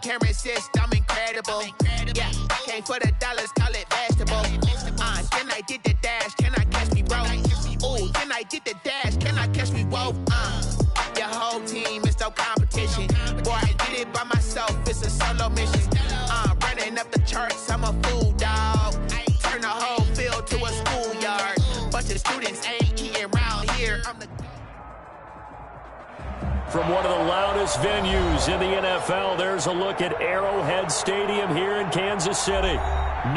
camera insist I'm incredible. Yeah, came for the dollars, call it basketball. Then I did the dash, can I catch me, bro? Ooh, then I did the dash, can I catch me, whoa? Your whole team is no competition. Boy, I did it by myself, it's a solo mission. Running up the charts, I'm a fool, dog. Turn the whole field to a schoolyard. Bunch of students ain't eating around here. From one of the loudest venues in the NFL, there's a look at Arrowhead Stadium here in Kansas City.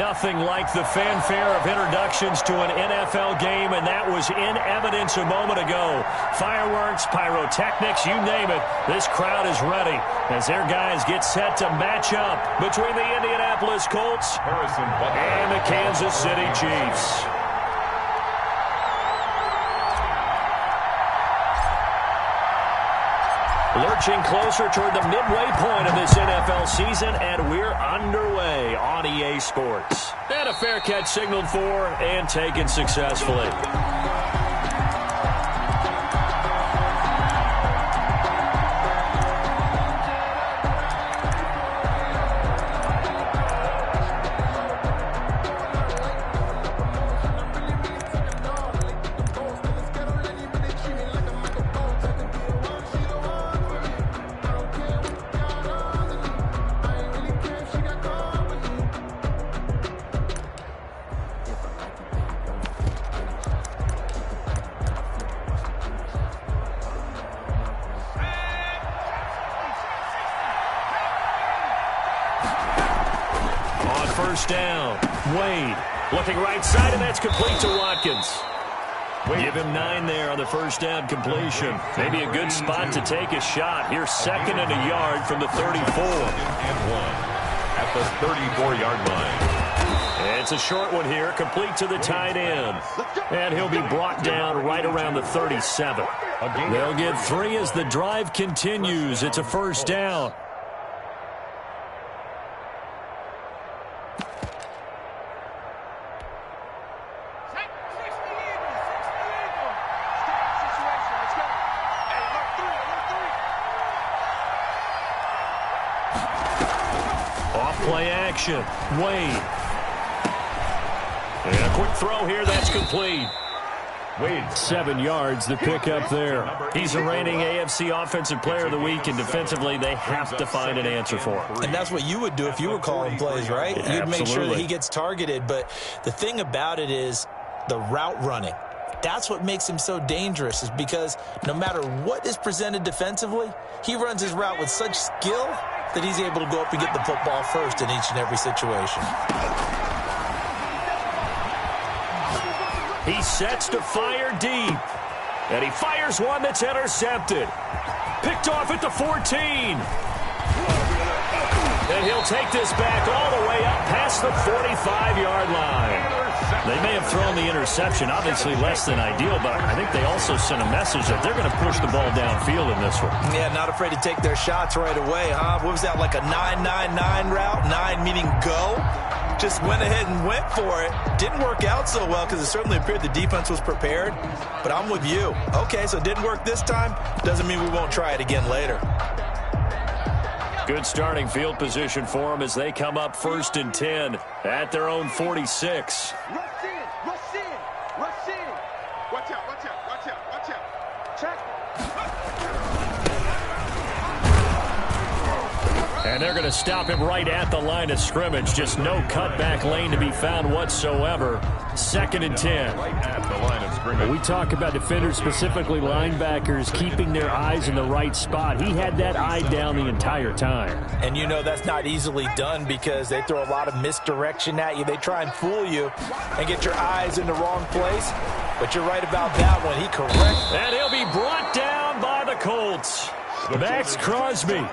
Nothing like the fanfare of introductions to an NFL game, and that was in evidence a moment ago. Fireworks, pyrotechnics, you name it. This crowd is ready as their guys get set to match up between the Indianapolis Colts and the Kansas City Chiefs. Lurching closer toward the midway point of this NFL season, and we're underway on EA Sports. And a fair catch signaled for and taken successfully. First down. Wade looking right side, and that's complete to Watkins. Give him 9 there on the first down completion. Maybe a good spot to take a shot. Here's 2nd and a yard from the 34. And 1 at the 34-yard line. And it's a short one here, complete to the tight end. And he'll be brought down right around the 37. They'll get 3 as the drive continues. It's a first down. Play action. Wade. And a quick throw here. That's complete. Wade. 7 yards, the pickup there. He's the reigning AFC Offensive Player of the Week, and defensively they have to find an answer for him. And that's what you would do if you were calling plays, right? Yeah, you'd make sure that he gets targeted. But the thing about it is the route running. That's what makes him so dangerous, is because no matter what is presented defensively, he runs his route with such skill that he's able to go up and get the football first in each and every situation. He sets to fire deep. And he fires one that's intercepted. Picked off at the 14. And he'll take this back all the way up past the 45-yard line. They may have thrown the interception, obviously less than ideal, but I think they also sent a message that they're going to push the ball downfield in this one. Yeah, not afraid to take their shots right away, huh? What was that, like a 9-9-9 route? 9 meaning go? Just went ahead and went for it. Didn't work out so well because it certainly appeared the defense was prepared, but I'm with you. Okay, so it didn't work this time. Doesn't mean we won't try it again later. Good starting field position for them as they come up 1st and 10 at their own 46. Watch out. Check. And they're going to stop him right at the line of scrimmage. Just no cutback lane to be found whatsoever. 2nd and 10. Right at the line of scrimmage. We talk about defenders, specifically linebackers, keeping their eyes in the right spot. He had that eye down the entire time. And you know that's not easily done because they throw a lot of misdirection at you. They try and fool you and get your eyes in the wrong place. But you're right about that one. He corrects. And he'll be brought down by the Colts. Max Crosby.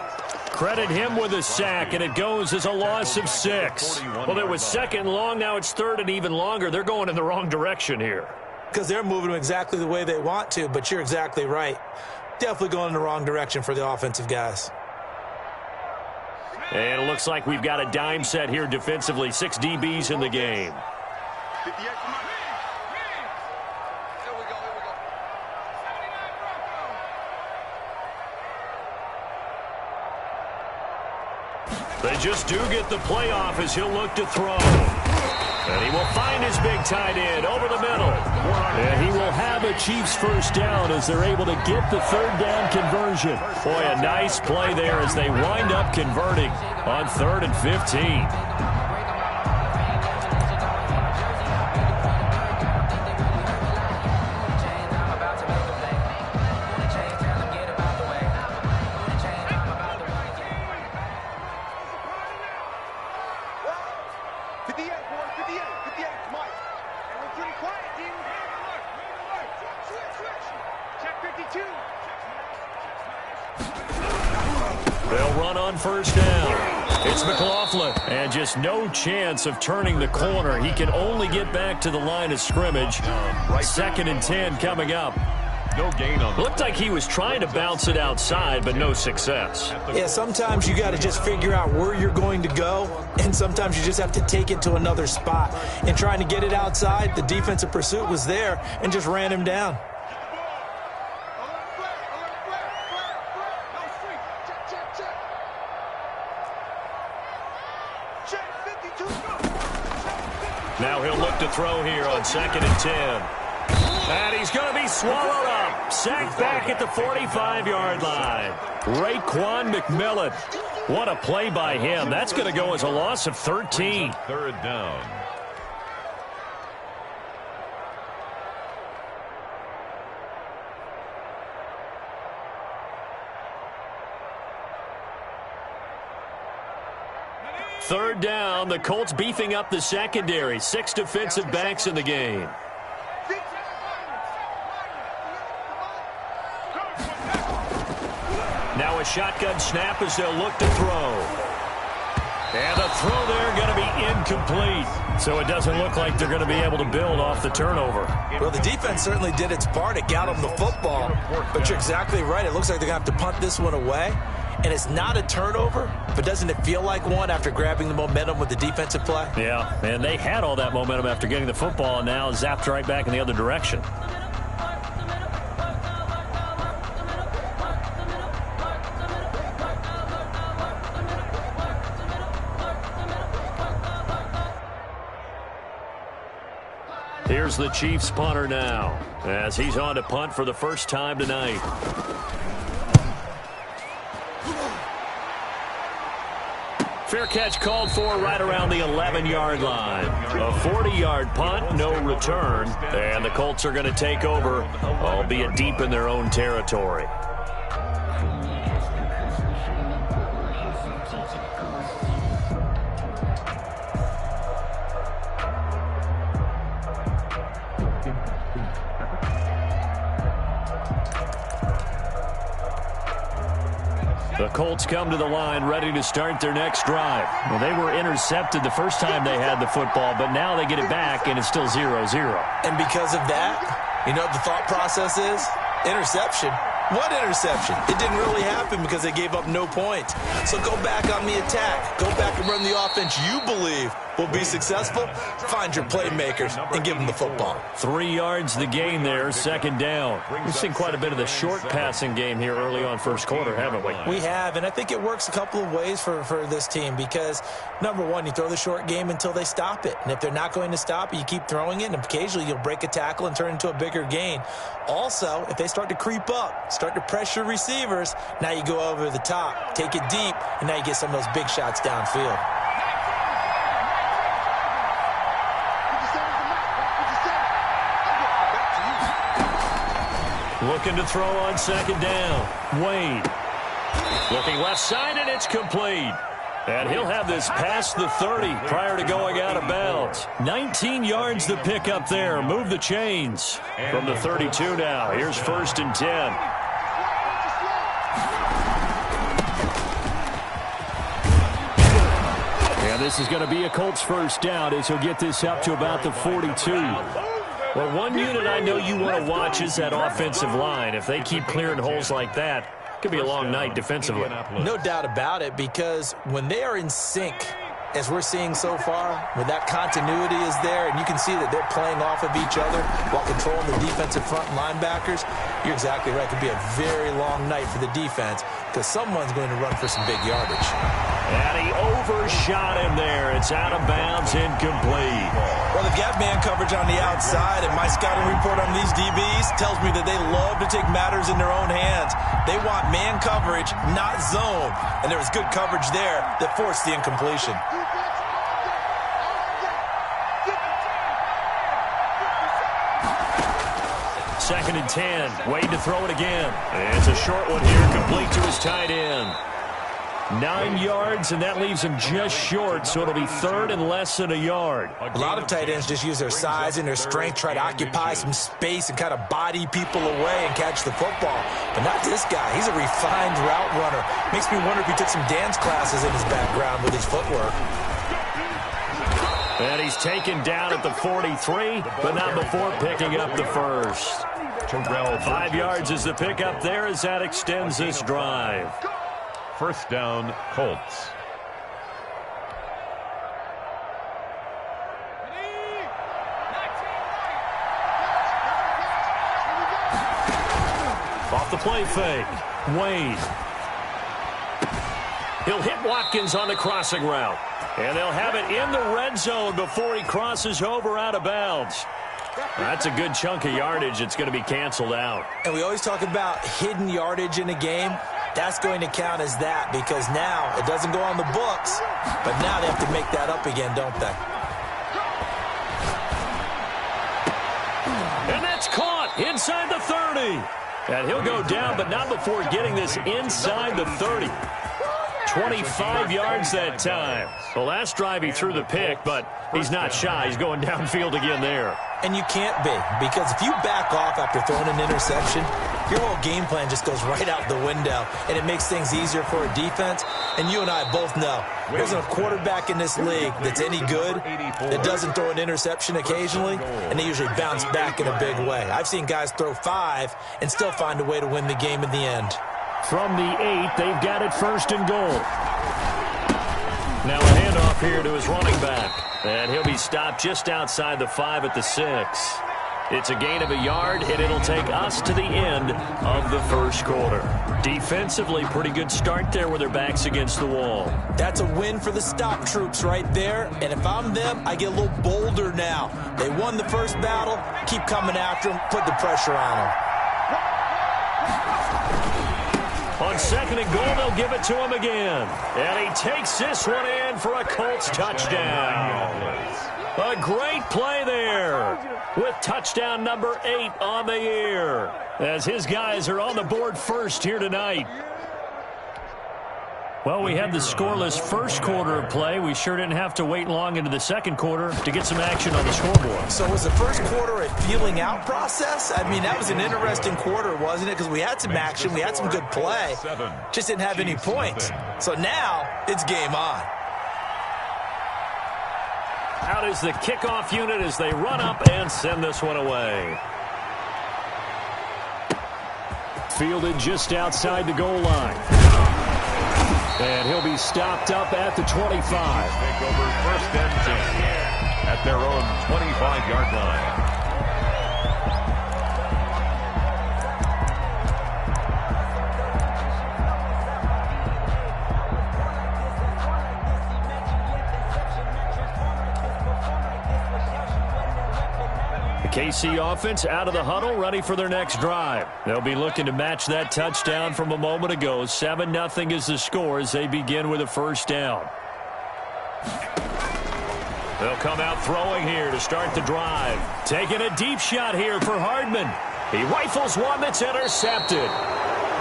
Credit him with a sack, and it goes as a loss of 6. Well, it was 2nd long. Now it's 3rd and even longer. They're going in the wrong direction here. Because they're moving them exactly the way they want to, but you're exactly right. Definitely going in the wrong direction for the offensive guys. And it looks like we've got a dime set here defensively. 6 DBs in the game. They just do get the playoff as he'll look to throw. And he will find his big tight end over the middle. And he will have a Chiefs first down as they're able to get the third down conversion. Boy, a nice play there as they wind up converting on 3rd and 15. They'll run on first down. It's McLaughlin, and just no chance of turning the corner. He can only get back to the line of scrimmage. 2nd and 10 coming up. No gain on. Looked like he was trying to bounce it outside, but no success. Yeah, sometimes you got to just figure out where you're going to go, and sometimes you just have to take it to another spot. And trying to get it outside, the defensive pursuit was there and just ran him down. Now he'll look to throw here on 2nd and 10. And he's going to be swallowed up. Sacked back at the 45-yard line. Raekwon McMillan. What a play by him. That's going to go as a loss of 13. 3rd down. Third down, the Colts beefing up the secondary. 6 defensive backs in the game. Now a shotgun snap as they'll look to throw. And the throw there going to be incomplete. So it doesn't look like they're going to be able to build off the turnover. Well, the defense certainly did its part. It got them the football. But you're exactly right. It looks like they're going to have to punt this one away. And it's not a turnover, but doesn't it feel like one after grabbing the momentum with the defensive play? Yeah, and they had all that momentum after getting the football and now zapped right back in the other direction. Here's the Chiefs punter now as he's on to punt for the first time tonight. Fair catch called for right around the 11-yard line. A 40-yard punt, no return. And the Colts are going to take over, albeit deep in their own territory. The Colts come to the line ready to start their next drive. Well, they were intercepted the first time they had the football, but now they get it back, and it's still 0-0. And because of that, you know what the thought process is? Interception. What interception? It didn't really happen because they gave up no points. So go back on the attack. Go back and run the offense you believe will be successful. Find your playmakers and give them the football. 3 yards the gain there, 2nd down. We've seen quite a bit of the short passing game here early on first quarter, haven't we? We have, and I think it works a couple of ways for this team because, number one, you throw the short game until they stop it. And if they're not going to stop it, you keep throwing it, and occasionally you'll break a tackle and turn it into a bigger gain. Also, if they start to creep up, start to pressure receivers, now you go over the top, take it deep, and now you get some of those big shots downfield. Looking to throw on 2nd down. Wade. Looking left side, and it's complete. And he'll have this past the 30 prior to going out of bounds. 19 yards to pick up there. Move the chains from the 32 now. Here's 1st and 10. And this is going to be a Colts first down as he'll get this up to about the 42. Well, one unit I know you want to watch is that offensive line. If they keep clearing holes like that, it could be a long night defensively. No doubt about it, because when they are in sync, as we're seeing so far, when that continuity is there, and you can see that they're playing off of each other while controlling the defensive front linebackers, you're exactly right. It could be a very long night for the defense because someone's going to run for some big yardage. And he overshot him there. It's out of bounds, incomplete. Well, they've got man coverage on the outside, and my scouting report on these DBs tells me that they love to take matters in their own hands. They want man coverage, not zone. And there was good coverage there that forced the incompletion. Second and 10. Wade to throw it again. And it's a short one here, complete to his tight end. 9 yards, and that leaves him just short, so it'll be third and less than a yard. A lot of tight ends just use their size and their strength, try to occupy some space and kind of body people away and catch the football. But not this guy. He's a refined route runner. Makes me wonder if he took some dance classes in his background with his footwork. And he's taken down at the 43, but not before picking up the first. 5 yards is the pickup there as that extends this drive. First down, Colts. Off the play fake. Wade. He'll hit Watkins on the crossing route. And they'll have it in the red zone before he crosses over out of bounds. That's a good chunk of yardage. It's going to be canceled out. And we always talk about hidden yardage in a game. That's going to count as that because now it doesn't go on the books, but now they have to make that up again, don't they? And that's caught inside the 30. And he'll go down, but not before getting this inside the 30. 25 yards that time. The last drive he threw the pick, but he's not shy. He's going downfield again there. And you can't be, because if you back off after throwing an interception, your whole game plan just goes right out the window, and it makes things easier for a defense. And you and I both know there isn't a quarterback in this league that's any good that doesn't throw an interception occasionally, and they usually bounce back in a big way. I've seen guys throw 5 and still find a way to win the game in the end. From the 8, they've got it first and goal. Now a handoff here to his running back. And he'll be stopped just outside the 5 at the 6. It's a gain of a yard, and it'll take us to the end of the first quarter. Defensively, pretty good start there with their backs against the wall. That's a win for the stop troops right there. And if I'm them, I get a little bolder now. They won the first battle. Keep coming after them. Put the pressure on them. On second and goal, they'll give it to him again. And he takes this one in for a Colts touchdown. A great play there with touchdown number 8 on the year as his guys are on the board first here tonight. Well, we had the scoreless first quarter of play. We sure didn't have to wait long into the second quarter to get some action on the scoreboard. So was the first quarter a feeling out process? I mean, that was an interesting quarter, wasn't it? Because we had some action, we had some good play, just didn't have any points. So now it's game on. Out is the kickoff unit as they run up and send this one away. Fielded just outside the goal line. And he'll be stopped up at the 25. Take over first and 10 at their own 25-yard line. KC offense out of the huddle, ready for their next drive. They'll be looking to match that touchdown from a moment ago. 7-0 is the score as they begin with a first down. They'll come out throwing here to start the drive. Taking a deep shot here for Hardman. He rifles one that's intercepted.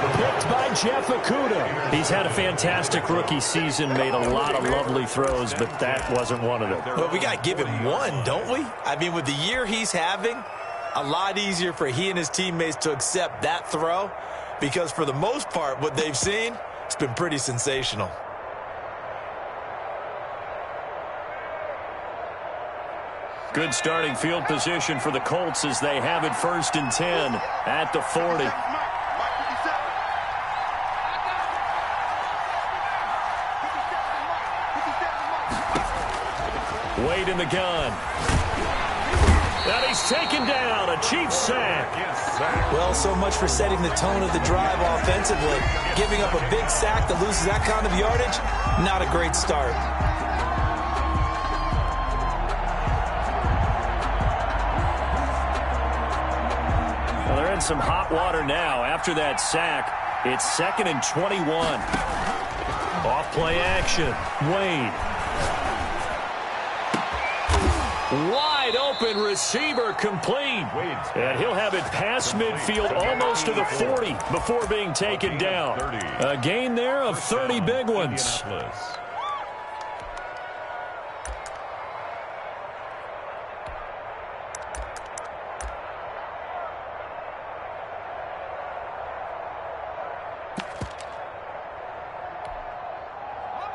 Picked by Jeff Okudah. He's had a fantastic rookie season, made a lot of lovely throws, but that wasn't one of them. Well, we got to give him one, don't we? I mean, with the year he's having, a lot easier for he and his teammates to accept that throw because for the most part, what they've seen, it's been pretty sensational. Good starting field position for the Colts as they have it first and 10 at the 40. Wade in the gun. And he's taken down, a Chiefs sack. Well, so much for setting the tone of the drive offensively. Giving up a big sack that loses that kind of yardage, not a great start. Well, they're in some hot water now. After that sack, it's 2nd and 21. Off play action. Wade. Wide open receiver complete. And he'll have it past midfield almost to the 40 before being taken down. A gain there of 30 big ones.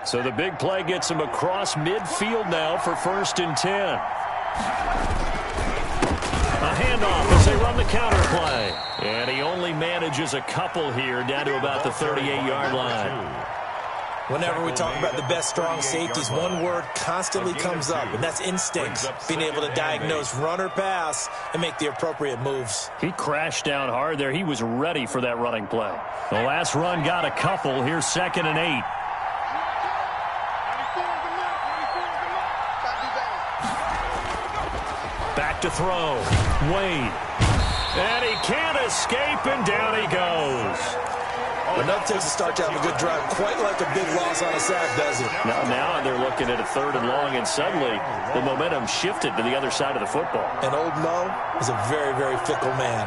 So the big play gets him across midfield now for 1st and 10. A handoff as they run the counter play. And he only manages a couple here down to about the 38-yard line. Whenever we talk about the best strong safeties, one word constantly comes up, and that's instinct. Being able to diagnose run or pass and make the appropriate moves. He crashed down hard there. He was ready for that running play. The last run got a couple. Here's 2nd and 8. Back to throw. Wade. And he can't escape, and down he goes. Enough takes to start to have a good drive, quite like a big loss on a sack, does it? Now they're looking at a 3rd and long, and suddenly the momentum shifted to the other side of the football. And Old Mo is a very, very fickle man.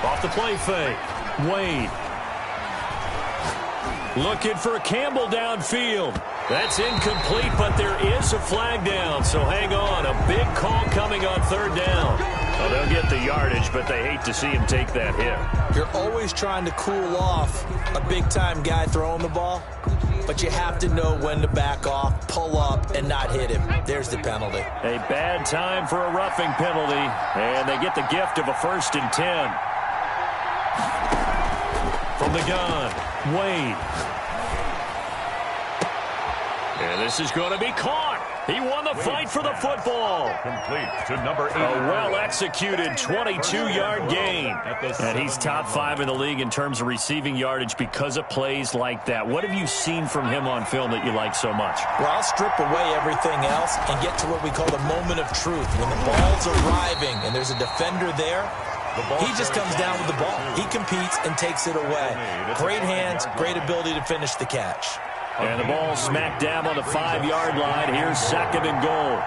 Off the play fake. Wade. Looking for Campbell downfield. That's incomplete, but there is a flag down, so hang on. A big call coming on 3rd down. Well, they'll get the yardage, but they hate to see him take that hit. You're always trying to cool off a big-time guy throwing the ball, but you have to know when to back off, pull up, and not hit him. There's the penalty. A bad time for a roughing penalty, and they get the gift of a 1st and 10. From the gun, Wade. And this is going to be caught. He won the fight for the football. Complete to number 8. A well-executed 22-yard gain. And he's top 5 in the league in terms of receiving yardage because of plays like that. What have you seen from him on film that you like so much? Well, I'll strip away everything else and get to what we call the moment of truth. When the ball's arriving and there's a defender there, he just comes down with the ball. He competes and takes it away. Great hands, great ability to finish the catch. And the ball smack dab on the 5-yard line. Here's 2nd and goal.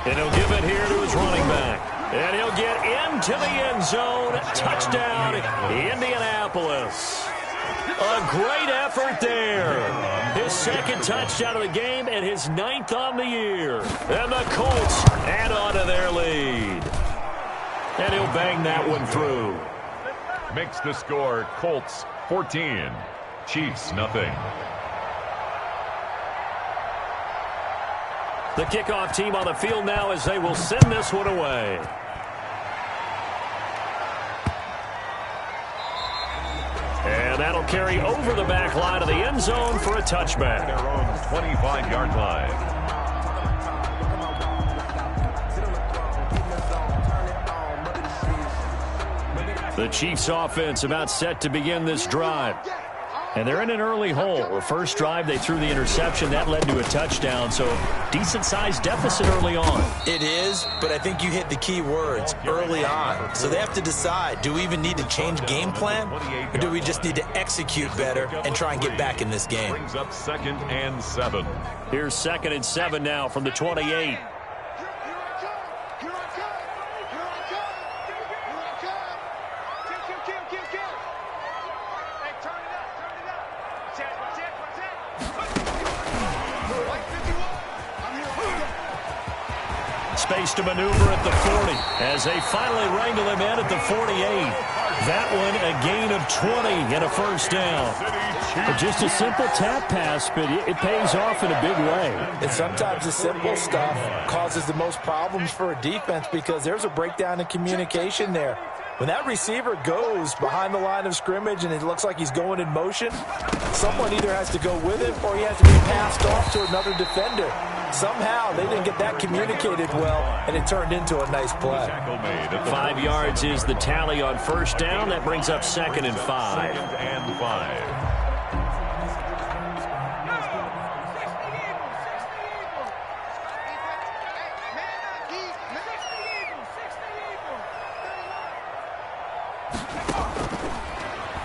And he'll give it here to his running back. And he'll get into the end zone. Touchdown, Indianapolis. A great effort there. His 2nd touchdown of the game and his 9th on the year. And the Colts add on to their lead. And he'll bang that one through. Makes the score Colts 14. Chiefs nothing. The kickoff team on the field now as they will send this one away. And that'll carry over the back line of the end zone for a touchback. Their own 25-yard line. The Chiefs offense about set to begin this drive. And they're in an early hole. The first drive, they threw the interception. That led to a touchdown, so decent-sized deficit early on. It is, but I think you hit the key words, early on. So they have to decide, do we even need to change game plan, or do we just need to execute better and try and get back in this game? Brings up 2nd and 7. Here's 2nd and 7 now from the 28. Space to maneuver at the 40 as they finally wrangle him in at the 48. That one a gain of 20 and a 1st down. Just a simple tap pass, but it pays off in a big way. And sometimes the simple stuff causes the most problems for a defense because there's a breakdown in communication there. When that receiver goes behind the line of scrimmage and it looks like he's going in motion, someone either has to go with him or he has to be passed off to another defender. Somehow they didn't get that communicated well, and it turned into a nice play. 5 yards is the tally on first down. That brings up 2nd and 5. 2nd and 5.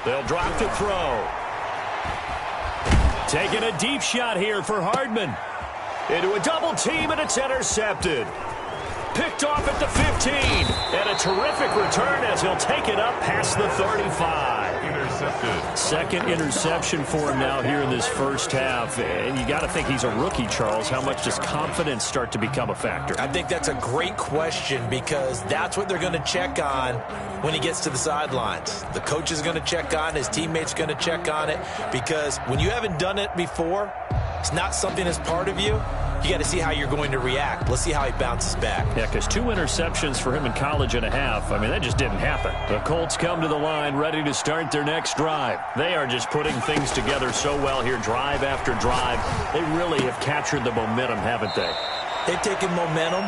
They'll drop to throw. Taking a deep shot here for Hardman. Into a double team, and it's intercepted. Picked off at the 15. And a terrific return as he'll take it up past the 35. Intercepted. Second interception for him now here in this first half. And you got to think he's a rookie, Charles. How much does confidence start to become a factor? I think that's a great question because that's what they're going to check on when he gets to the sidelines. The coach is going to check on, his teammates going to check on it, because when you haven't done it before, it's not something that's part of you. You got to see how you're going to react. Let's see how he bounces back. Yeah, because 2 interceptions for him in college and a half. I mean, that just didn't happen. The Colts come to the line ready to start their next drive. They are just putting things together so well here, drive after drive. They really have captured the momentum, haven't they? They've taken momentum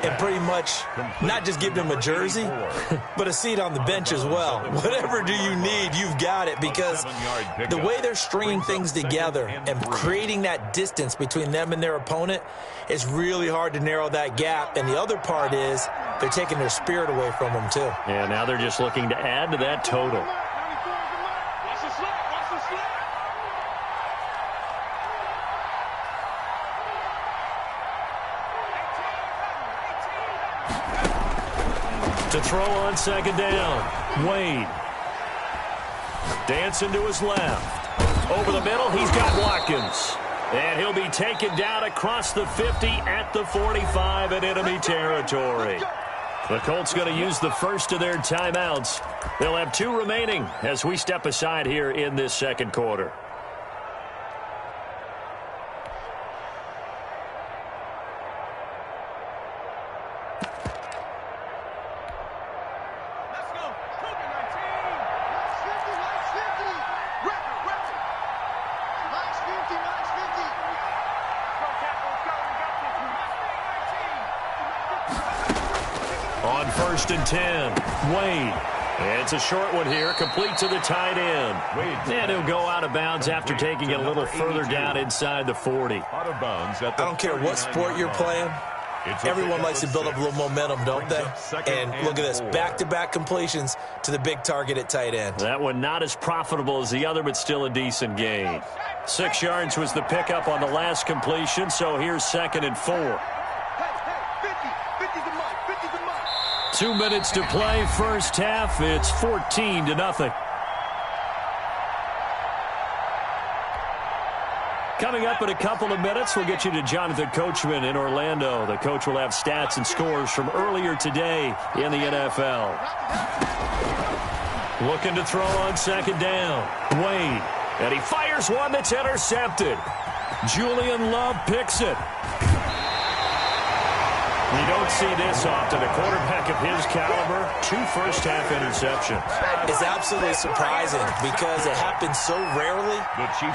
and pretty much not just given him a jersey, but a seat on the bench as well. Whatever do you need, you've got it, because the way they're stringing things together and creating that distance between them and their opponent is really hard to narrow that gap. And the other part is they're taking their spirit away from them, too. Yeah, now they're just looking to add to that total. To throw on second down, Wade. Dancing to his left. Over the middle, he's got Watkins. And he'll be taken down across the 50 at the 45 in enemy territory. The Colts going to use the first of their timeouts. They'll have 2 remaining as we step aside here in this second quarter. On 1st and 10, Wade. It's a short one here, complete to the tight end. And he'll go out of bounds after taking it a little further down inside the 40. Out of bounds at the I don't care what sport you're playing. Everyone likes to build up a little momentum, don't they? And look at this, back-to-back completions to the big target at tight end. That one not as profitable as the other, but still a decent gain. 6 yards was the pickup on the last completion, so here's 2nd and 4. 2 minutes to play, first half. It's 14-0. Coming up in a couple of minutes, we'll get you to Jonathan Coachman in Orlando. The coach will have stats and scores from earlier today in the NFL. Looking to throw on second down. Wade. And he fires one that's intercepted. Julian Love picks it. You don't see this often. A quarterback of his caliber, 2 first-half interceptions. It's absolutely surprising because it happens so rarely.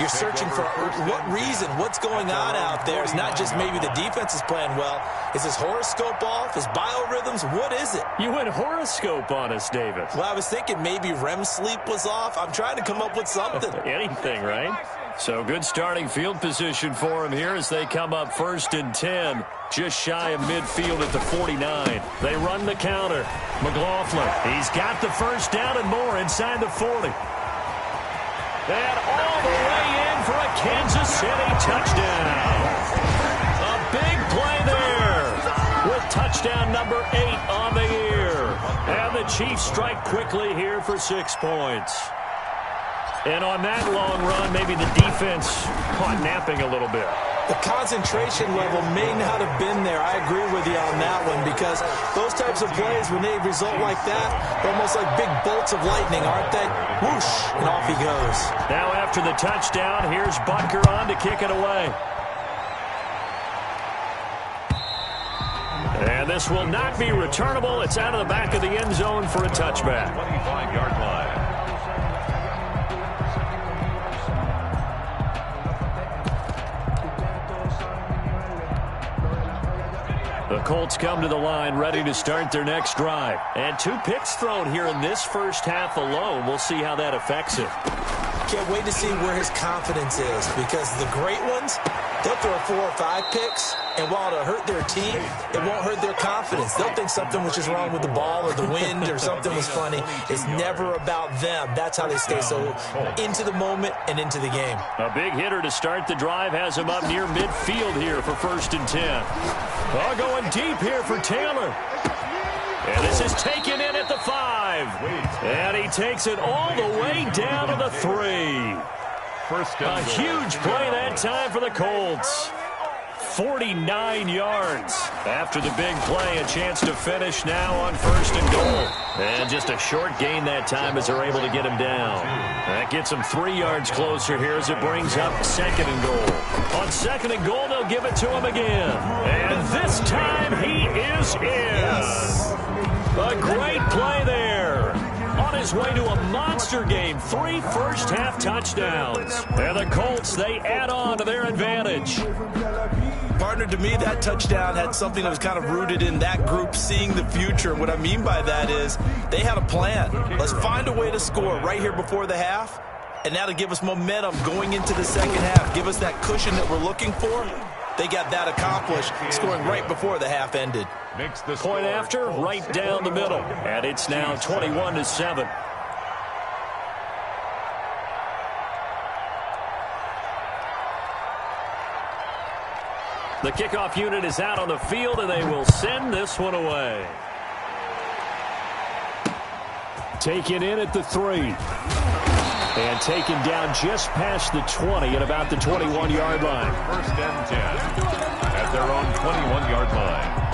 You're searching for what reason, what's going on out there. It's not just maybe the defense is playing well. Is his horoscope off? His biorhythms? What is it? You went horoscope on us, David. Well, I was thinking maybe REM sleep was off. I'm trying to come up with something. Anything, right? So good starting field position for him here as they come up 1st and 10. Just shy of midfield at the 49. They run the counter. McLaughlin, he's got the first down and more inside the 40. And all the way in for a Kansas City touchdown. A big play there with touchdown number 8 on the year. And the Chiefs strike quickly here for 6 points. And on that long run, maybe the defense caught napping a little bit. The concentration level may not have been there. I agree with you on that one because those types of plays, when they result like that, they're almost like big bolts of lightning, aren't they? Whoosh, and off he goes. Now after the touchdown, here's Butker on to kick it away. And this will not be returnable. It's out of the back of the end zone for a touchback. 25-yard line. The Colts come to the line ready to start their next drive. And 2 picks thrown here in this first half alone. We'll see how that affects him. Can't wait to see where his confidence is, because the great ones, they'll throw 4 or 5 picks, and while it'll hurt their team, it won't hurt their confidence. They'll think something was just wrong with the ball or the wind or something was funny. It's never about them. That's how they stay so into the moment and into the game. A big hitter to start the drive has him up near midfield here for 1st and 10. Oh, going deep here for Taylor. And this is taken in at the 5. And he takes it all the way down to the 3. A huge play that time for the Colts. 49 yards. After the big play, a chance to finish now on 1st and goal. And just a short gain that time as they're able to get him down. That gets him 3 yards closer here as it brings up 2nd and goal. On 2nd and goal, they'll give it to him again. And this time he is in. A great play there. On his way to a monster game. 3 first-half touchdowns. And the Colts, they add on to their advantage. Partner, to me, that touchdown had something that was kind of rooted in that group seeing the future. What I mean by that is they had a plan. Let's find a way to score right here before the half, and that'll give us momentum going into the second half. Give us that cushion that we're looking for. They got that accomplished, scoring right before the half ended. Point after, right down the middle. And it's now 21-7. The kickoff unit is out on the field, and they will send this one away. Taken in at the 3. And taken down just past the 20 at about the 21-yard line. 1st and 10 at their own 21-yard line.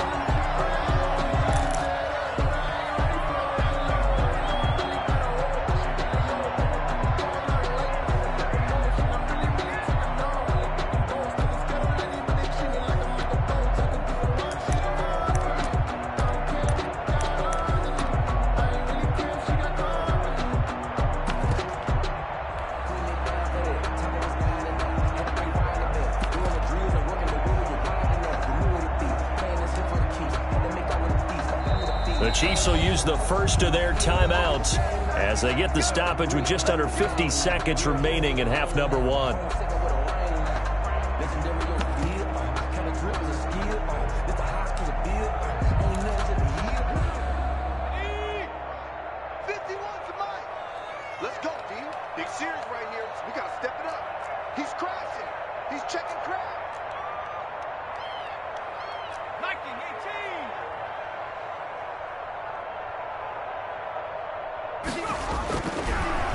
The Chiefs will use the first of their timeouts as they get the stoppage with just under 50 seconds remaining in half number 1. Let's go, D. Big series right here. We got to step it up. He's crashing. He's checking crowd.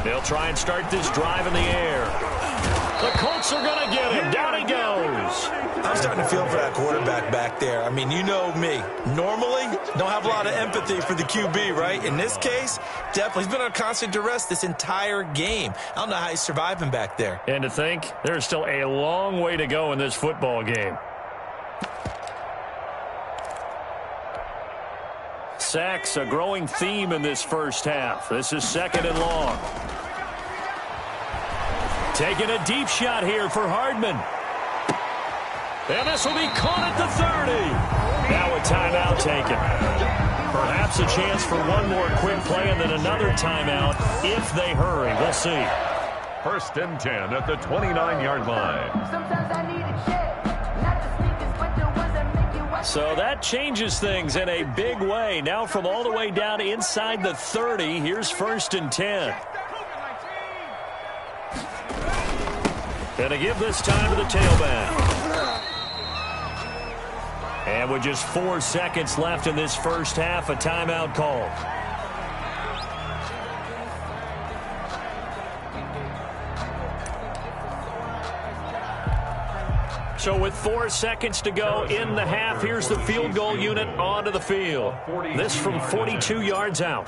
They'll try and start this drive in the air. The Colts are going to get him. Down he goes. I'm starting to feel for that quarterback back there. I mean, you know me. Normally, don't have a lot of empathy for the QB, right? In this case, definitely. He's been on constant duress this entire game. I don't know how he's surviving back there. And to think, there's still a long way to go in this football game. Sacks, a growing theme in this first half. This is 2nd and long. Taking a deep shot here for Hardman. And this will be caught at the 30. Now a timeout taken. Perhaps a chance for one more quick play and then another timeout if they hurry. We'll see. 1st and 10 at the 29-yard line. Sometimes I need a check, not the sneakers, but the ones that make you watch. So that changes things in a big way. Now from all the way down inside the 30, here's 1st and 10. And to give this time to the tailback. And with just 4 seconds left in this first half, a timeout called. So with 4 seconds to go in the half, here's the field goal unit onto the field. This from 42 yards out.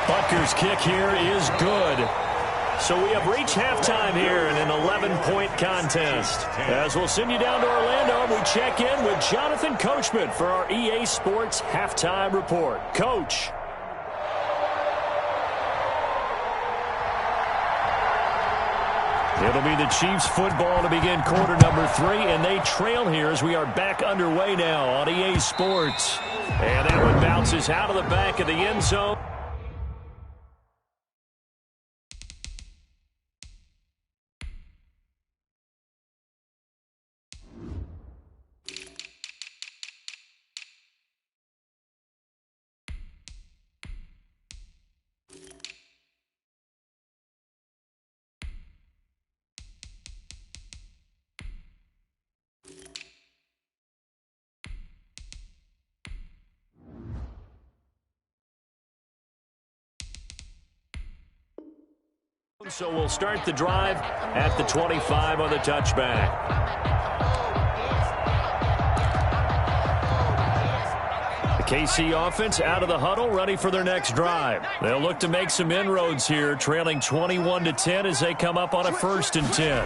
Butker's kick here is good. So we have reached halftime here in an 11-point contest. As we'll send you down to Orlando, we check in with Jonathan Coachman for our EA Sports Halftime Report. Coach. It'll be the Chiefs football to begin quarter number 3, and they trail here as we are back underway now on EA Sports. And that one bounces out of the back of the end zone. So we'll start the drive at the 25 on the touchback. The KC offense out of the huddle, ready for their next drive. They'll look to make some inroads here, trailing 21-10 as they come up on a 1st and 10.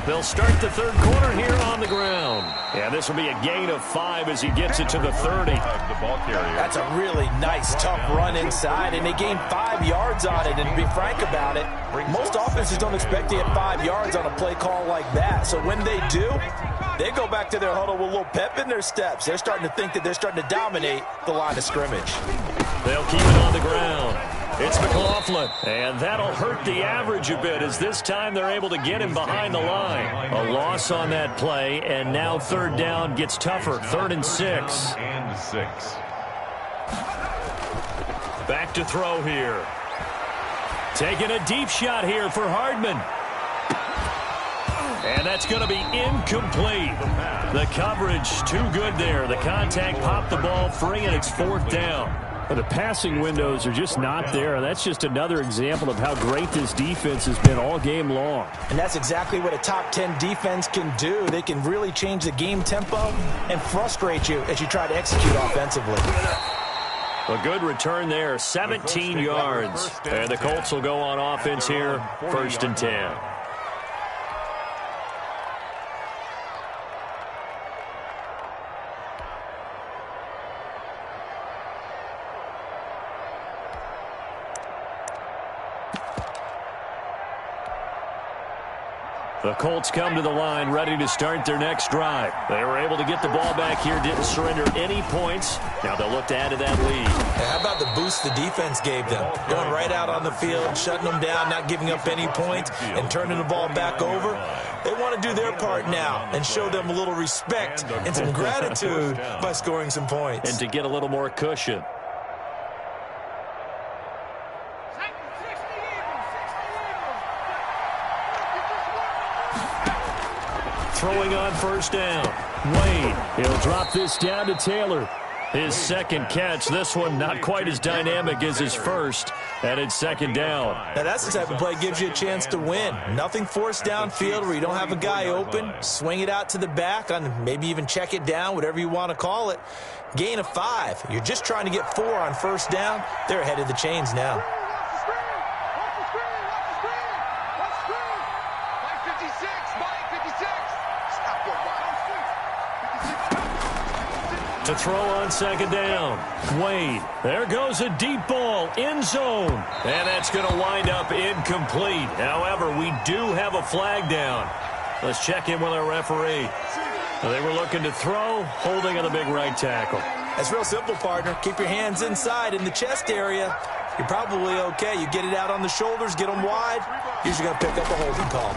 They'll start the third quarter here on the ground. Yeah, this will be a gain of 5 as he gets it to the 30. That's a really nice, tough run inside, and they gained 5 yards on it. And to be frank about it, most offenses don't expect to get 5 yards on a play call like that. So when they do, they go back to their huddle with a little pep in their steps. They're starting to think that they're starting to dominate the line of scrimmage. They'll keep it on the ground. It's McLaughlin, and that'll hurt the average a bit as this time they're able to get him behind the line. A loss on that play, and now third down gets tougher. 3rd and 6. Back to throw here. Taking a deep shot here for Hardman. And that's going to be incomplete. The coverage too good there. The contact popped the ball free, and it's 4th down. The passing windows are just not there. That's just another example of how great this defense has been all game long. And that's exactly what a top 10 defense can do. They can really change the game tempo and frustrate you as you try to execute offensively. A good return there, 17 yards. And the Colts will go on offense here, 1st and 10. The Colts come to the line ready to start their next drive. They were able to get the ball back here, didn't surrender any points. Now they'll look to add to that lead. How about the boost the defense gave them? Going right out on the field, shutting them down, not giving up any points, and turning the ball back over. They want to do their part now and show them a little respect and some gratitude by scoring some points. And to get a little more cushion. Throwing on 1st down. Wade, he'll drop this down to Taylor. His 2nd catch. This one not quite as dynamic as his first, and it's 2nd down. Now that's the type of play that gives you a chance to win. Nothing forced downfield where you don't have a guy open. Swing it out to the back, on maybe even check it down, whatever you want to call it. Gain of 5. You're just trying to get 4 on 1st down. They're ahead of the chains now. To throw on 2nd down. Wade. There goes a deep ball. End zone. And that's going to wind up incomplete. However, we do have a flag down. Let's check in with our referee. They were looking to throw, holding on the big right tackle. That's real simple, partner. Keep your hands inside in the chest area. You're probably okay. You get it out on the shoulders, get them wide. Usually going to pick up a holding call.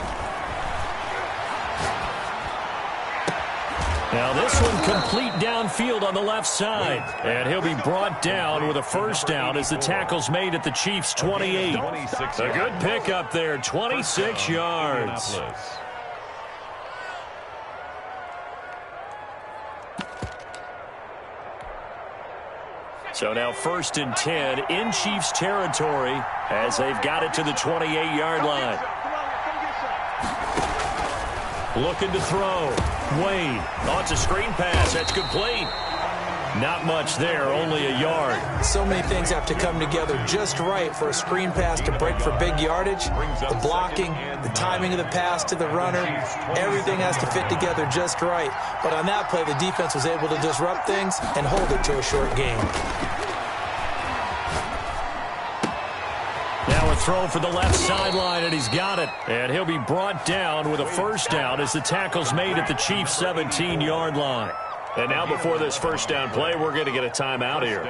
Now this one complete downfield on the left side. And he'll be brought down with a 1st down as the tackle's made at the Chiefs' 28. A good pickup there, 26 yards. So now 1st and 10 in Chiefs territory as they've got it to the 28-yard line. Looking to throw. Wade. Oh, it's a screen pass. That's complete. Not much there, only a yard. So many things have to come together just right for a screen pass to break for big yardage. The blocking, the timing of the pass to the runner, everything has to fit together just right. But on that play, the defense was able to disrupt things and hold it to a short game. Now a throw for the left sideline, and he's got it. And he'll be brought down with a first down as the tackle's made at the Chiefs' 17-yard line. And now before this first down play, we're going to get a timeout here.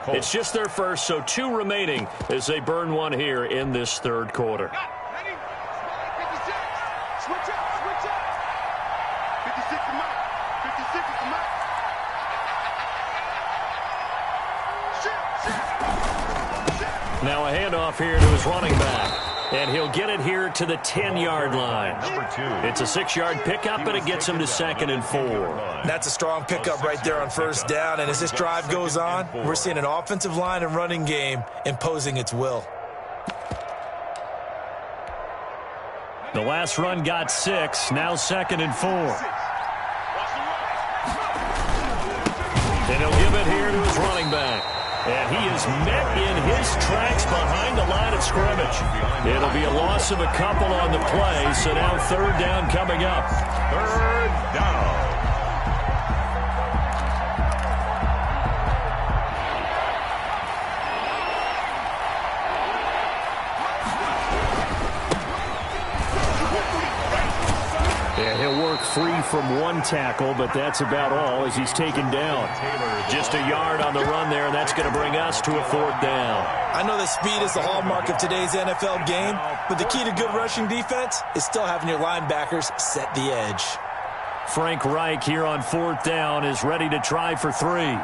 It's just their first, so 2 remaining as they burn one here in this third quarter. Switch up, switch up. 56 is mine. 56 is mine. Now a handoff here to his running back. And he'll get it here to the 10-yard line. It's a 6-yard pickup, and it gets him to 2nd and 4. That's a strong pickup right there on first down. And as this drive goes on, we're seeing an offensive line and running game imposing its will. The last run got 6, now 2nd and 4. And he'll give it here to his running back. And he is met in his tracks behind the line of scrimmage. It'll be a loss of a couple on the play, so now 3rd down coming up. 3rd down. And he'll work free from 1 tackle, but that's about all as he's taken down. Just a yard on the run there, and that's going to bring us to a 4th down. I know that speed is the hallmark of today's NFL game, but the key to good rushing defense is still having your linebackers set the edge. Frank Reich here on 4th down is ready to try for 3.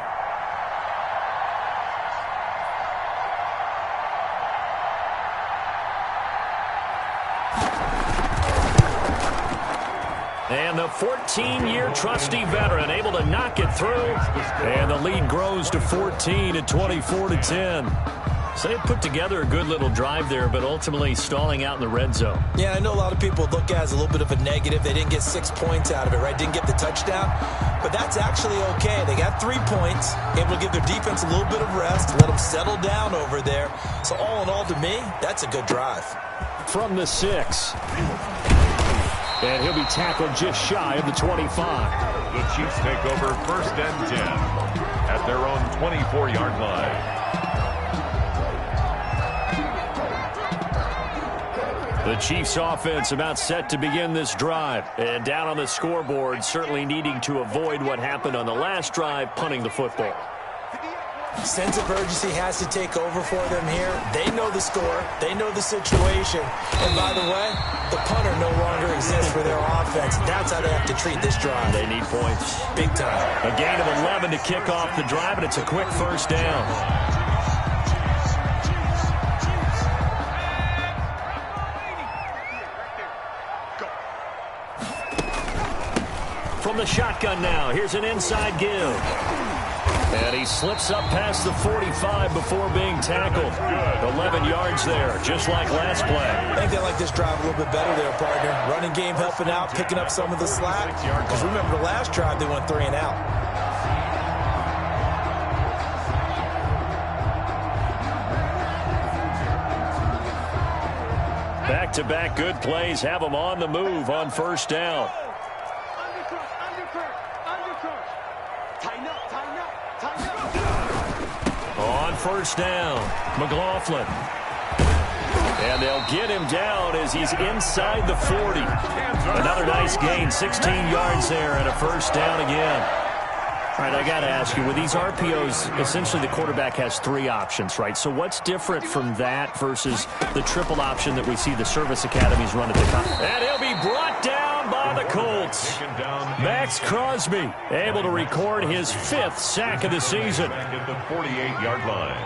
And the 14-year trusty veteran able to knock it through. And the lead grows to 14 at 24-10. So they put together a good little drive there, but ultimately stalling out in the red zone. Yeah, I know a lot of people look at it as a little bit of a negative. They didn't get 6 points out of it, right? Didn't get the touchdown. But that's actually okay. They got 3 points, able to give their defense a little bit of rest, let them settle down over there. So all in all, to me, that's a good drive. From the 6. And he'll be tackled just shy of the 25. The Chiefs take over 1st and 10 at their own 24-yard line. The Chiefs offense about set to begin this drive. And down on the scoreboard, certainly needing to avoid what happened on the last drive, punting the football. Sense of urgency has to take over for them here. They know the score. They know the situation. And by the way, the punter no longer exists for their offense. That's how they have to treat this drive. They need points. Big time. A gain of 11 to kick off the drive, and it's a quick first down. From the shotgun now, here's an inside give. And he slips up past the 45 before being tackled. 11 yards there, just like last play. I think they like this drive a little bit better there, partner. Running game helping out, picking up some of the slack. Because remember the last drive, they went 3 and out. Back-to-back good plays have them on the move on first down. On first down, McLaughlin. And they'll get him down as he's inside the 40. Another nice gain, 16 yards there and a first down again. All right, I got to ask you, with these RPOs, essentially the quarterback has 3 options, right? So what's different from that versus the triple option that we see the service academies run at the top? And he'll be brought down by the Colts. Max Crosby able to record his 5th sack of the season. At the 48-yard line.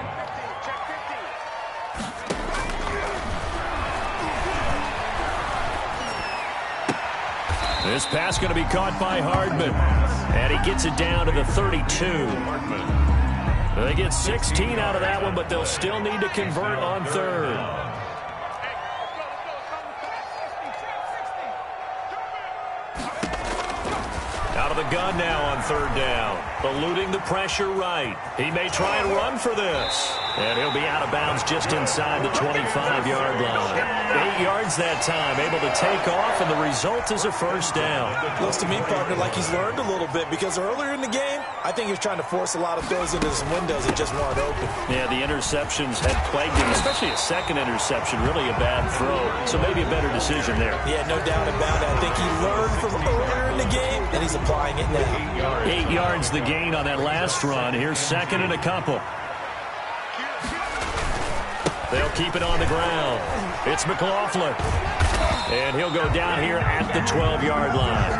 This pass going to be caught by Hardman. And he gets it down to the 32. They get 16 out of that one, but they'll still need to convert on 3rd. Out of the gun now on third down. Eluding the pressure right. He may try and run for this. And he'll be out of bounds just inside the 25-yard line. 8 yards that time, able to take off, and the result is a first down. Looks to me, partner, like he's learned a little bit, because earlier in the game, I think he was trying to force a lot of throws into some windows that just weren't open. Yeah, the interceptions had plagued him, especially a second interception, really a bad throw. So maybe a better decision there. Yeah, no doubt about it. I think he learned from earlier in the game, and he's applying it now. 8 yards the gain on that last run. Here's second and a couple. They'll keep it on the ground. It's McLaughlin. And he'll go down here at the 12-yard line.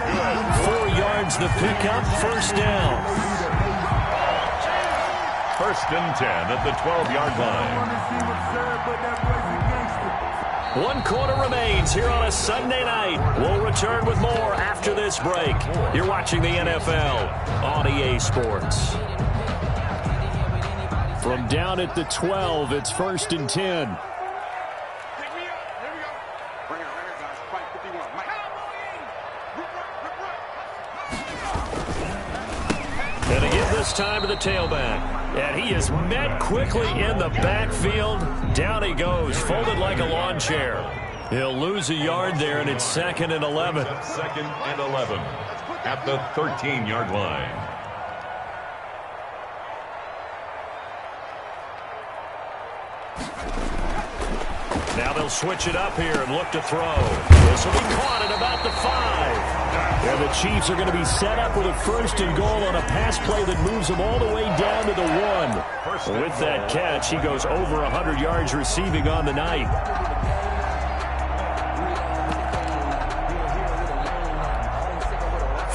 4 yards the pickup, first down. First and 10 at the 12-yard line. 1 quarter remains here on a Sunday night. We'll return with more after this break. You're watching the NFL on EA Sports. From down at the 12, it's first and 10. And to give this time to the tailback. And he is met quickly in the backfield. Down he goes, folded like a lawn chair. He'll lose a yard there, and it's second and 11. Second and 11 at the 13-yard line. Now they'll switch it up here and look to throw. This will be caught at about the 5. And the Chiefs are going to be set up with a first and goal on a pass play that moves them all the way down to the 1. With that catch, he goes over 100 yards receiving on the night.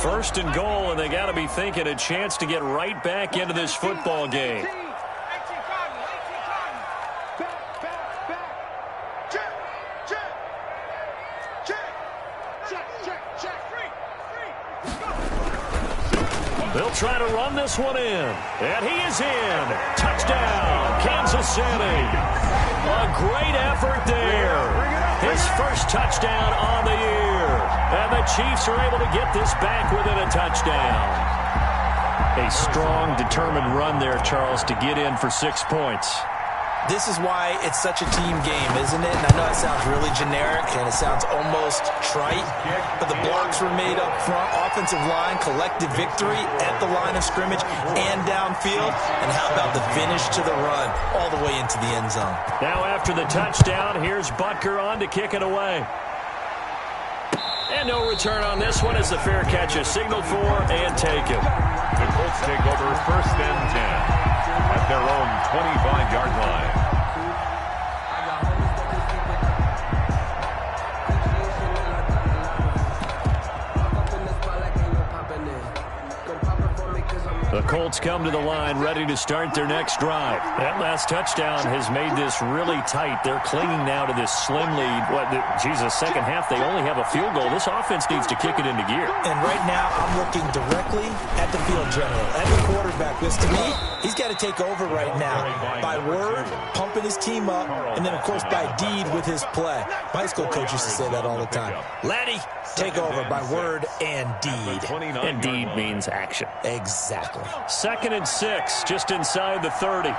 First and goal, and they got to be thinking a chance to get right back into this football game. They'll try to run this one in. And he is in. Touchdown, Kansas City. A great effort there. His first touchdown on the year. And the Chiefs are able to get this back within a touchdown. A strong, determined run there, Charles, to get in for 6 points. This is why it's such a team game, isn't it? And I know it sounds really generic and it sounds almost trite, but the blocks were made up front, offensive line, collective victory at the line of scrimmage and downfield. And how about the finish to the run all the way into the end zone? Now after the touchdown, here's Butker on to kick it away. And no return on this one as the fair catch is signaled for and taken. The Colts take over first and 10 at their own 25-yard line. The Colts come to the line ready to start their next drive. That last touchdown has made this really tight. They're clinging now to this slim lead. Second half, they only have a field goal. This offense needs to kick it into gear. And right now, I'm looking directly at the field general, at the quarterback. Because to me, he's got to take over right now. By word, pumping his team up, and then, of course, by deed with his play. My high school coach used to say that all the time. Laddie, take over by word and deed. And deed means action. Exactly. Second and 6, just inside the 30.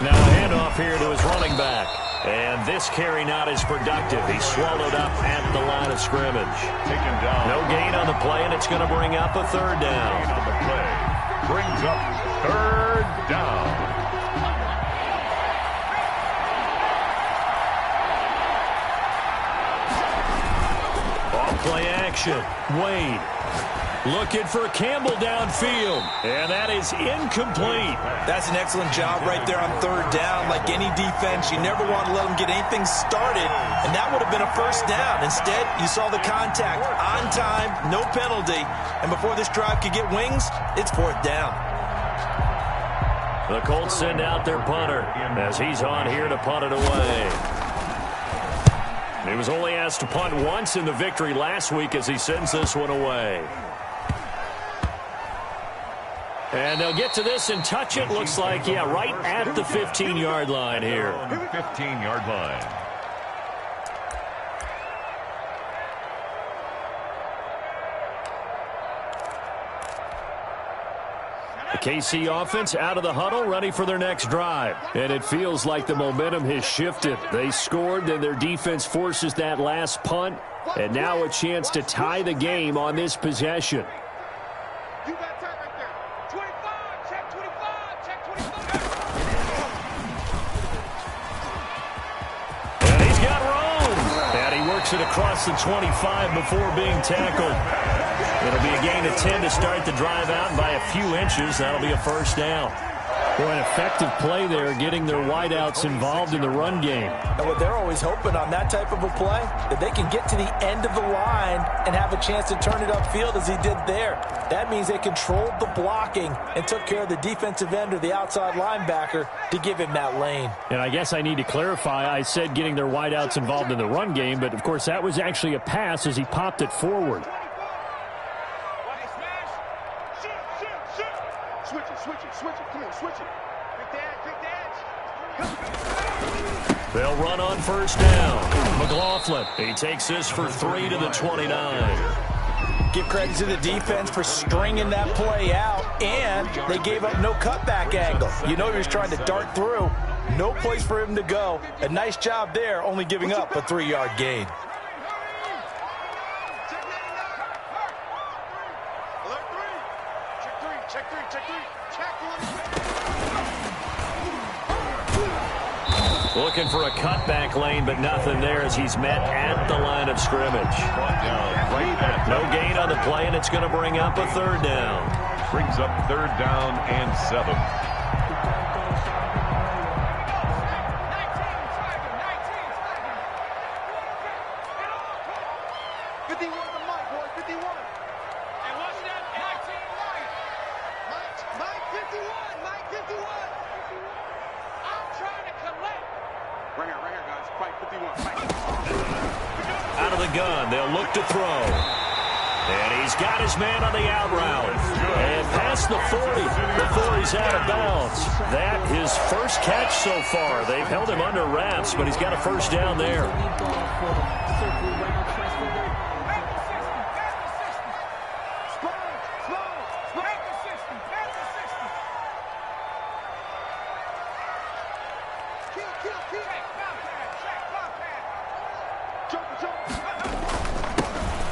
Now a handoff here to his running back. And this carry not as productive. He's swallowed up at the line of scrimmage. Taken down. No gain on the play, and it's going to bring up a third down. On the play. Brings up third down. Play action. Wade looking for Campbell downfield. And that is incomplete. That's an excellent job right there on third down. Like any defense, you never want to let them get anything started. And that would have been a first down. Instead, you saw the contact on time, no penalty. And before this drive could get wings, it's fourth down. The Colts send out their punter as he's on here to punt it away. He was only asked to punt once in the victory last week as he sends this one away. And they'll get to this and touch it. Looks like, yeah, right at the 15-yard line here. 15-yard line. The KC offense out of the huddle, ready for their next drive. And it feels like the momentum has shifted. They scored, then their defense forces that last punt. And now a chance to tie the game on this possession. You got time right there. 25, check 25, check 25. And he's got room. And he works it across the 25 before being tackled. It'll be a gain of 10 to start the drive out, and by a few inches, that'll be a first down. Boy, an effective play there, getting their wideouts involved in the run game. And what they're always hoping on that type of a play, that they can get to the end of the line and have a chance to turn it upfield as he did there. That means they controlled the blocking and took care of the defensive end or the outside linebacker to give him that lane. And I guess I need to clarify, I said getting their wideouts involved in the run game, but of course that was actually a pass as he popped it forward. Switch it. Come on, switch it. Quick the edge. They'll run on first down. McLaughlin, he takes this for 3 to the 29. Give credit to the defense for stringing that play out, and they gave up no cutback angle. You know he was trying to dart through. No place for him to go. A nice job there, only giving up a 3-yard gain. Looking for a cutback lane, but nothing there as he's met at the line of scrimmage. No gain on the play, and it's going to bring up a third down. Brings up third down and 7. Out of the gun, they'll look to throw. And he's got his man on the out route. And past the 40 before he's out of bounds. That his first catch so far. They've held him under wraps, but he's got a first down there.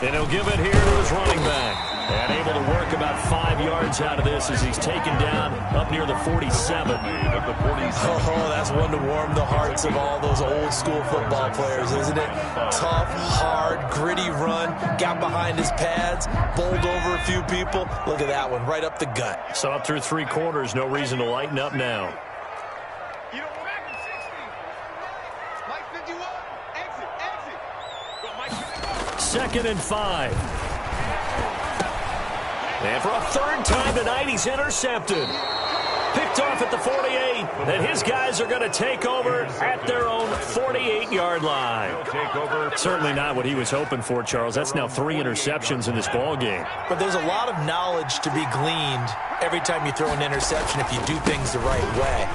And he'll give it here to his running back. And able to work about 5 yards out of this as he's taken down up near the 47. Oh, that's one to warm the hearts of all those old school football players, isn't it? Tough, hard, gritty run. Got behind his pads, bowled over a few people. Look at that one, right up the gut. So up through 3 quarters, no reason to lighten up now. Second and 5. And for a third time tonight, he's intercepted. Picked off at the 48, and his guys are going to take over at their own 48-yard line. Certainly not what he was hoping for, Charles. That's now 3 interceptions in this ball game. But there's a lot of knowledge to be gleaned every time you throw an interception if you do things the right way.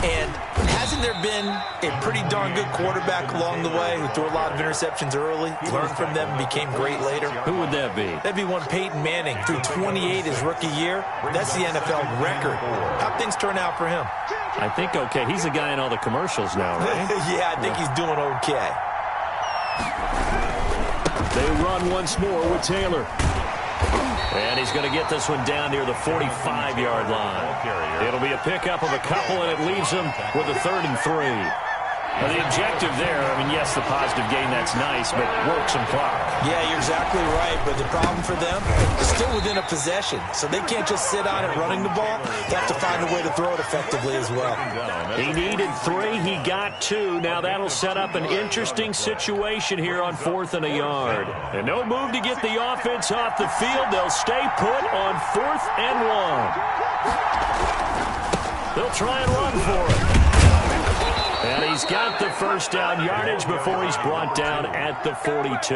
And hasn't there been a pretty darn good quarterback along the way who threw a lot of interceptions early, learned from them, and became great later? Who would that be? That'd be one Peyton Manning. Threw 28 his rookie year. That's the NFL record. How'd things turn out for him? I think okay. He's the guy in all the commercials now, right? Yeah, I think he's doing okay. They run once more with Taylor. And he's going to get this one down near the 45-yard line. It'll be a pickup of a couple, and it leaves him with a 3rd and 3. Well, the objective there, I mean, yes, the positive gain, that's nice, but work some clock. Yeah, you're exactly right, but the problem for them is still within a possession, so they can't just sit on it running the ball. They have to find a way to throw it effectively as well. He needed 3, he got 2. Now that'll set up an interesting situation here on 4th and a yard. And no move to get the offense off the field. They'll stay put on 4th and 1. They'll try and run for it. And he's got the first down yardage before he's brought down at the 42.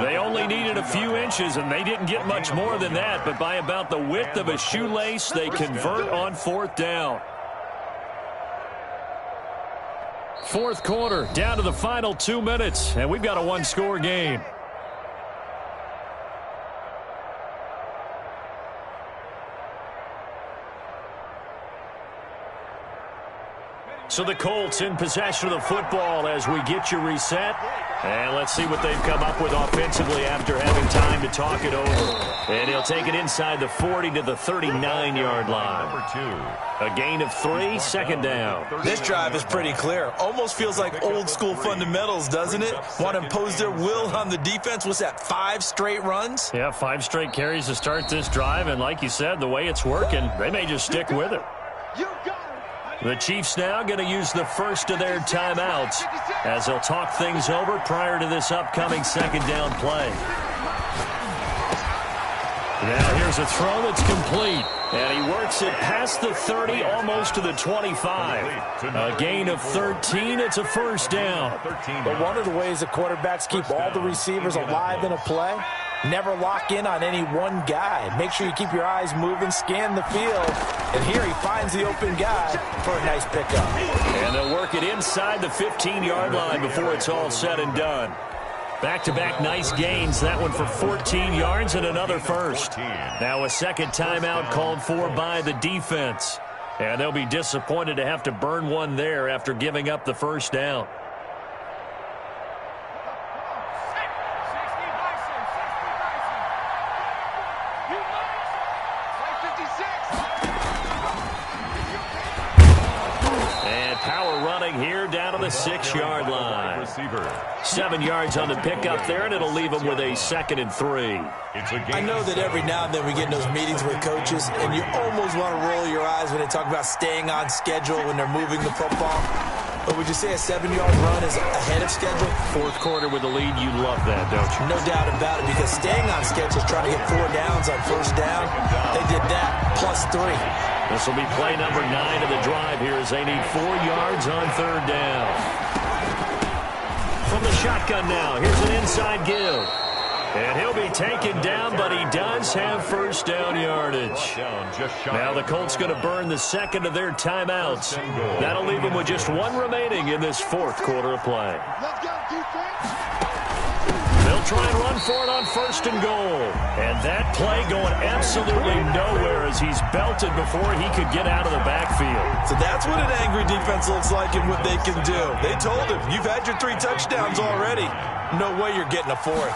They only needed a few inches, and they didn't get much more than that. But by about the width of a shoelace, they convert on 4th down. 4th quarter, down to the final 2 minutes, and we've got a 1-score game. So the Colts in possession of the football as we get you reset. And let's see what they've come up with offensively after having time to talk it over. And he'll take it inside the 40 to the 39-yard line. A gain of 3, second down. This drive is pretty clear. Almost feels like old-school fundamentals, doesn't it? Want to impose their will on the defense. What's that, 5 straight runs? Yeah, 5 straight carries to start this drive. And like you said, the way it's working, they may just stick with it. The Chiefs now going to use the first of their timeouts as they'll talk things over prior to this upcoming second down play. Now here's a throw that's complete. And he works it past the 30, almost to the 25. A gain of 13. It's a first down. But one of the ways the quarterbacks keep all the receivers alive in a play, never lock in on any one guy. Make sure you keep your eyes moving, scan the field. And here he finds the open guy for a nice pickup. And they'll work it inside the 15-yard line before it's all said and done. Back-to-back nice gains. That one for 14 yards and another first. Now a second timeout called for by the defense. And they'll be disappointed to have to burn one there after giving up the first down. Here down to the 6-yard line. 7 yards on the pickup there, and it'll leave them with a 2nd and 3. I know that every now and then we get in those meetings with coaches, and you almost want to roll your eyes when they talk about staying on schedule when they're moving the football. But would you say a 7-yard run is ahead of schedule? Fourth quarter with the lead, you love that, don't you? No doubt about it, because staying on schedule is trying to get 4 downs on first down. They did that, plus 3. This will be play number 9 of the drive here as they need 4 yards on third down. From the shotgun now, here's an inside give. And he'll be taken down, but he does have first down yardage. Now the Colts going to burn the second of their timeouts. That'll leave them with just 1 remaining in this fourth quarter of play. They'll try and run for it on first and goal. And that play going absolutely nowhere as he's belted before he could get out of the backfield. So that's what an angry defense looks like and what they can do. They told him, you've had your 3 touchdowns already. No way you're getting a 4th.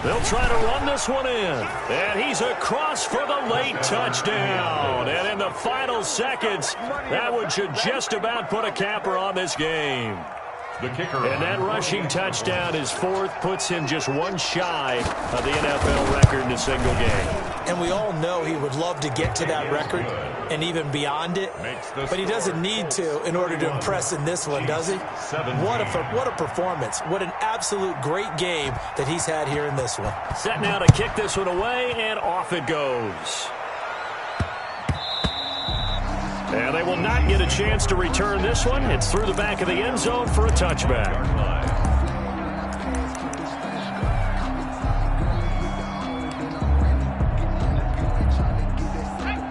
They'll try to run this one in. And he's across for the late touchdown. And in the final seconds, that one should just about put a capper on this game. The kicker. And that rushing touchdown, his 4th, puts him just 1 shy of the NFL record in a single game. And we all know he would love to get to that record and even beyond it. But he doesn't need to in order to impress in this one, does he? What a performance. What an absolute great game that he's had here in this one. Set now to kick this one away, and off it goes. And they will not get a chance to return this one. It's through the back of the end zone for a touchback.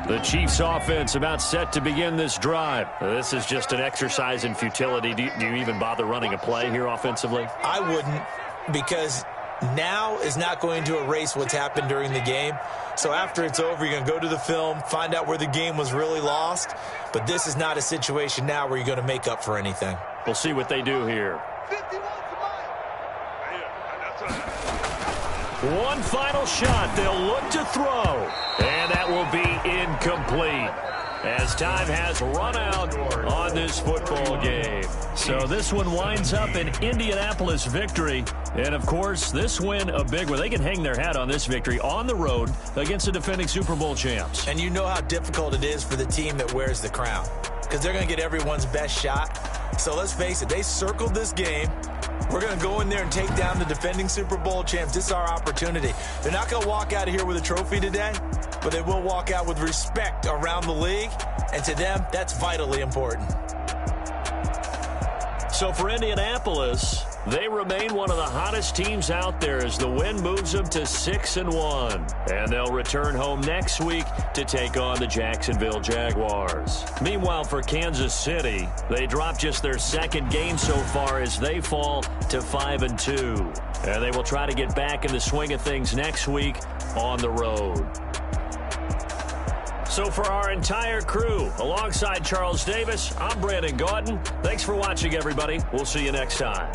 The Chiefs offense about set to begin this drive. This is just an exercise in futility. Do you even bother running a play here offensively? I wouldn't, because now is not going to erase what's happened during the game. So after it's over, you're going to go to the film, find out where the game was really lost. But this is not a situation now where you're going to make up for anything. We'll see what they do here. 51 One final shot. They'll look to throw. And that will be incomplete, as time has run out on this football game. So this one winds up an Indianapolis victory. And, of course, this win a big one. They can hang their hat on this victory on the road against the defending Super Bowl champs. And you know how difficult it is for the team that wears the crown, because they're going to get everyone's best shot. So let's face it, they circled this game. We're going to go in there and take down the defending Super Bowl champs. This is our opportunity. They're not going to walk out of here with a trophy today, but they will walk out with respect around the league. And to them, that's vitally important. So for Indianapolis, they remain one of the hottest teams out there as the win moves them to 6-1. And they'll return home next week to take on the Jacksonville Jaguars. Meanwhile, for Kansas City, they dropped just their 2nd game so far as they fall to 5-2. And they will try to get back in the swing of things next week on the road. So for our entire crew, alongside Charles Davis, I'm Brandon Gaudin. Thanks for watching, everybody. We'll see you next time.